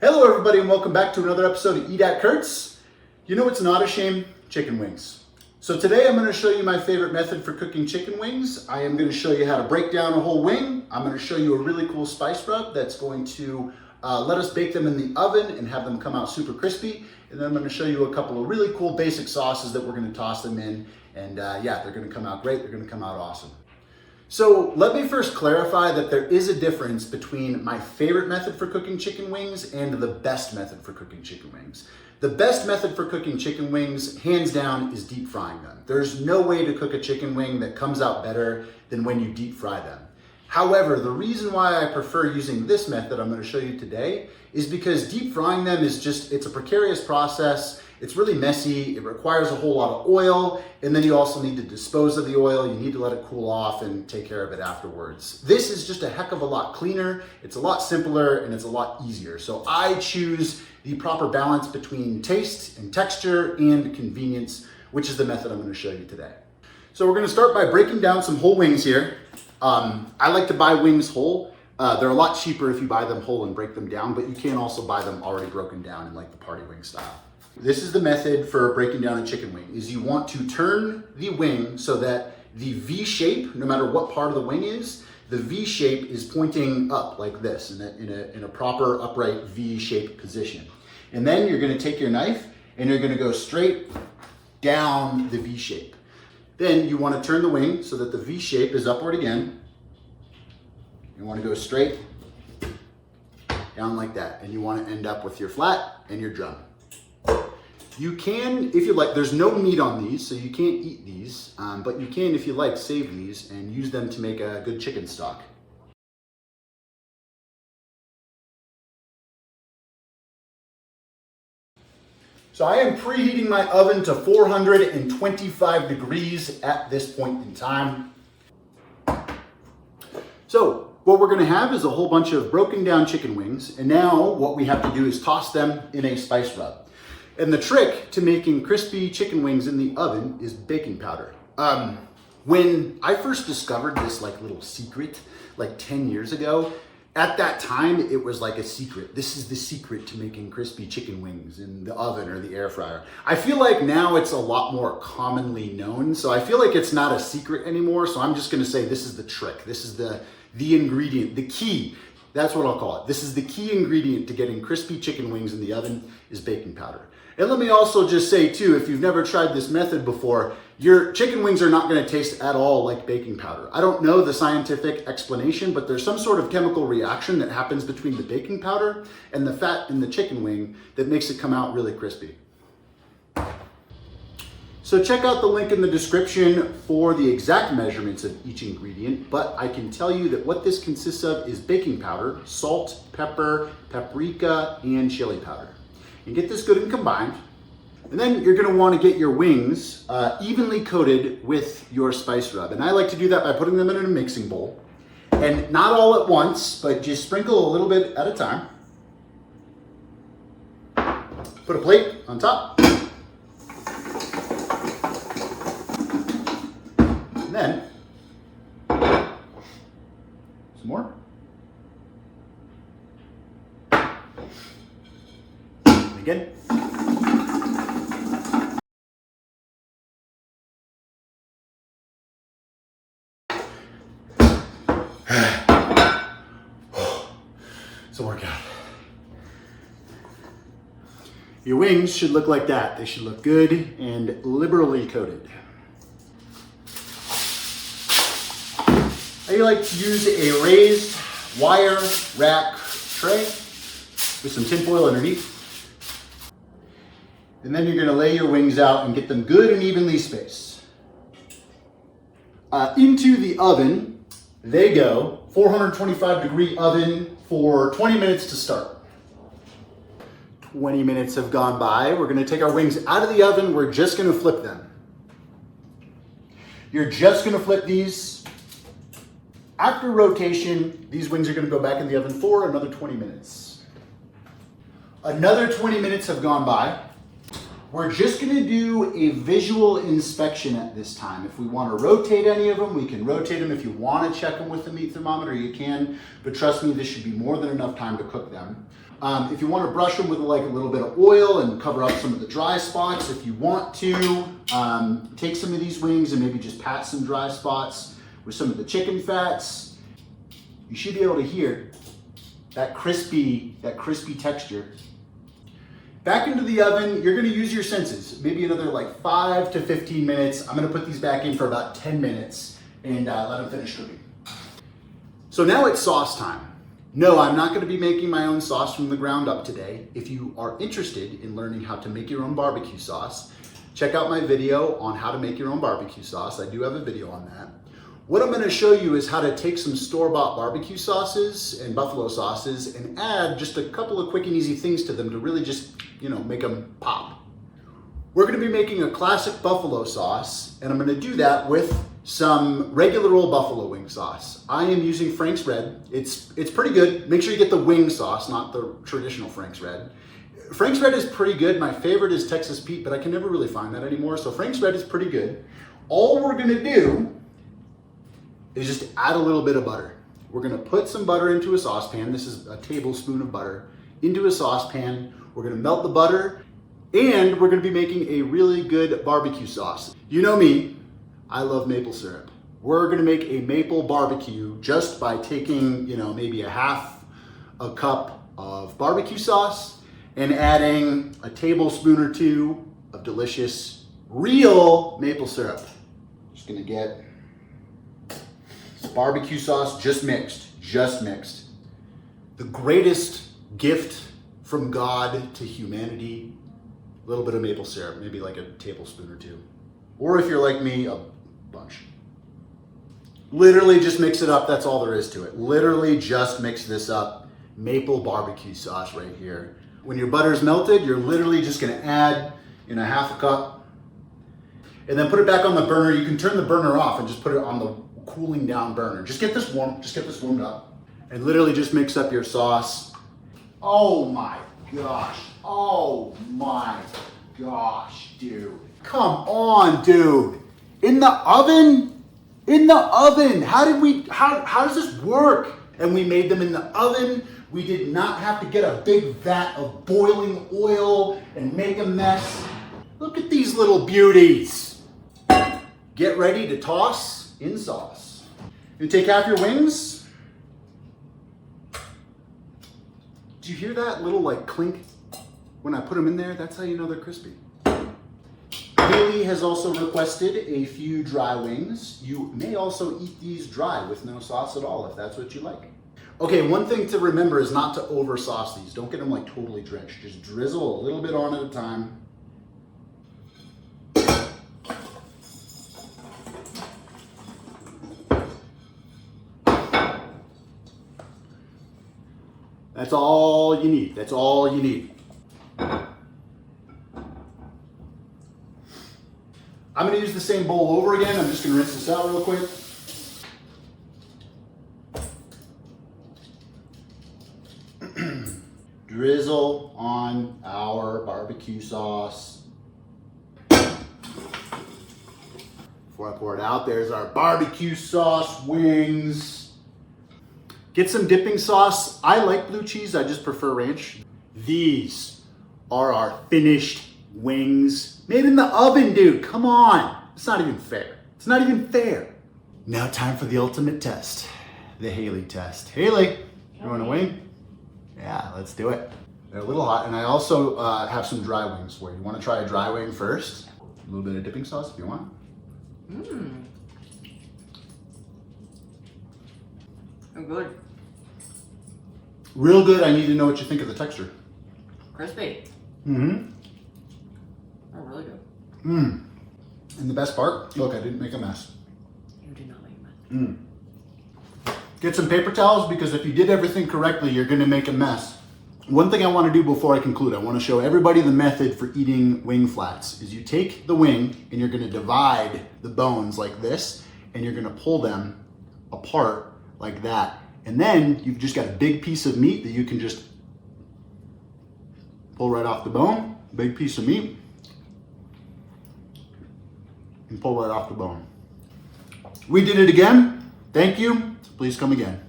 Hello everybody and welcome back to another episode of Eat at Kurt's. You know what's not a shame? Chicken wings. So today I'm going to show you my favorite method for cooking chicken wings. I am going to show you how to break down a whole wing. I'm going to show you a really cool spice rub that's going to let us bake them in the oven and have them come out super crispy. And then I'm going to show you a couple of really cool basic sauces that we're going to toss them in. And yeah, they're going to come out great. They're going to come out awesome. So let me first clarify that there is a difference between my favorite method for cooking chicken wings and the best method for cooking chicken wings. The best method for cooking chicken wings, hands down, is deep frying them. There's no way to cook a chicken wing that comes out better than when you deep fry them. However, the reason why I prefer using this method I'm going to show you today is because deep frying them it's a precarious process. It's really messy, it requires a whole lot of oil, and then you also need to dispose of the oil. You need to let it cool off and take care of it afterwards. This is just a heck of a lot cleaner, it's a lot simpler, and it's a lot easier. So I choose the proper balance between taste and texture and convenience, which is the method I'm going to show you today. So we're going to start by breaking down some whole wings here. I like to buy wings whole. They're a lot cheaper if you buy them whole and break them down, but you can also buy them already broken down in like the party wing style. This is the method for breaking down a chicken wing, is you want to turn the wing so that the V shape, no matter what part of the wing is, the V shape is pointing up like this in a proper upright V shaped position. And then you're gonna take your knife and you're gonna go straight down the V shape. Then you wanna turn the wing so that the V shape is upward again. You wanna go straight down like that. And you wanna end up with your flat and your drum. You can, if you like, there's no meat on these, so you can't eat these, but you can, if you like, save these and use them to make a good chicken stock. So I am preheating my oven to 425 degrees at this point in time. So what we're gonna have is a whole bunch of broken down chicken wings, and now what we have to do is toss them in a spice rub. And the trick to making crispy chicken wings in the oven is baking powder. When I first discovered this little secret, 10 years ago, at that time it was like a secret. This is the secret to making crispy chicken wings in the oven or the air fryer. I feel like now it's a lot more commonly known, so I feel like it's not a secret anymore, so I'm just gonna say this is the trick. This is the ingredient, the key. That's what I'll call it. This is the key ingredient to getting crispy chicken wings in the oven is baking powder. And let me also just say too, if you've never tried this method before, your chicken wings are not gonna taste at all like baking powder. I don't know the scientific explanation, but there's some sort of chemical reaction that happens between the baking powder and the fat in the chicken wing that makes it come out really crispy. So check out the link in the description for the exact measurements of each ingredient, but I can tell you that what this consists of is baking powder, salt, pepper, paprika, and chili powder. And get this good and combined. And then you're gonna wanna get your wings evenly coated with your spice rub. And I like to do that by putting them in a mixing bowl. And not all at once, but just sprinkle a little bit at a time. Put a plate on top. And then, some more. Again. It's a workout. Your wings should look like that. They should look good and liberally coated. I like to use a raised wire rack tray with some tin foil underneath. And then you're gonna lay your wings out and get them good and evenly spaced. Into the oven, they go. 425 degree oven for 20 minutes to start. 20 minutes have gone by. We're gonna take our wings out of the oven. We're just gonna flip them. You're just gonna flip these. After rotation, these wings are gonna go back in the oven for another 20 minutes. Another 20 minutes have gone by. We're just gonna do a visual inspection at this time. If we wanna rotate any of them, we can rotate them. If you wanna check them with the meat thermometer, you can, but trust me, this should be more than enough time to cook them. If you wanna brush them with like a little bit of oil and cover up some of the dry spots, if you want to, take some of these wings and maybe just pat some dry spots with some of the chicken fats, you should be able to hear that crispy texture. Back into the oven, you're gonna use your senses. Maybe another like 5 to 15 minutes. I'm gonna put these back in for about 10 minutes and let them finish cooking. So now it's sauce time. No, I'm not gonna be making my own sauce from the ground up today. If you are interested in learning how to make your own barbecue sauce, check out my video on how to make your own barbecue sauce. I do have a video on that. What I'm gonna show you is how to take some store-bought barbecue sauces and buffalo sauces and add just a couple of quick and easy things to them to really just, make them pop. We're gonna be making a classic buffalo sauce, and I'm gonna do that with some regular old buffalo wing sauce. I am using Frank's Red. It's pretty good. Make sure you get the wing sauce, not the traditional Frank's Red. Frank's Red is pretty good. My favorite is Texas Pete, but I can never really find that anymore, so Frank's Red is pretty good. All we're gonna do is just add a little bit of butter. We're gonna put some butter into a saucepan. This is a tablespoon of butter into a saucepan. We're gonna melt the butter, and we're gonna be making a really good barbecue sauce. You know me, I love maple syrup. We're gonna make a maple barbecue just by taking, maybe a half a cup of barbecue sauce and adding a tablespoon or two of delicious, real maple syrup. Just gonna get barbecue sauce just mixed. The greatest gift from God to humanity, a little bit of maple syrup, maybe like a tablespoon or two. Or if you're like me, a bunch. Literally just mix it up, that's all there is to it. Literally just mix this up. Maple barbecue sauce right here. When your butter's melted, you're literally just gonna add, half a cup, and then put it back on the burner. You can turn the burner off and just put it on the cooling down burner. Just get this warmed up. And literally just mix up your sauce. Oh my gosh, dude. Come on, dude. In the oven? How does this work? And we made them in the oven. We did not have to get a big vat of boiling oil and make a mess. Look at these little beauties. Get ready to toss in sauce. You take half your wings. Do you hear that little clink when I put them in there? That's how you know they're crispy. Haley has also requested a few dry wings. You may also eat these dry with no sauce at all if that's what you like. Okay, one thing to remember is not to over sauce these. Don't get them totally drenched. Just drizzle a little bit on at a time. That's all you need. I'm gonna use the same bowl over again. I'm just gonna rinse this out real quick. Drizzle on our barbecue sauce. Before I pour it out, there's our barbecue sauce wings. Get some dipping sauce. I like blue cheese, I just prefer ranch. These are our finished wings. Made in the oven, dude, come on. It's not even fair. Now time for the ultimate test, the Haley test. Haley, you want a wing? Yeah, let's do it. They're a little hot, and I also have some dry wings for you. You wanna try a dry wing first? A little bit of dipping sauce if you want. Oh, good. Real good. I need to know what you think of the texture. Crispy. Mm-hmm. Oh, really good. And the best part, look, I didn't make a mess. You did not make a mess. Get some paper towels, because if you did everything correctly, you're gonna make a mess. One thing I wanna do before I conclude, I wanna show everybody the method for eating wing flats, is you take the wing and you're gonna divide the bones like this, and you're gonna pull them apart like that. And then you've just got a big piece of meat that you can just pull right off the bone, big piece of meat. and pull right off the bone. We did it again. Thank you. Please come again.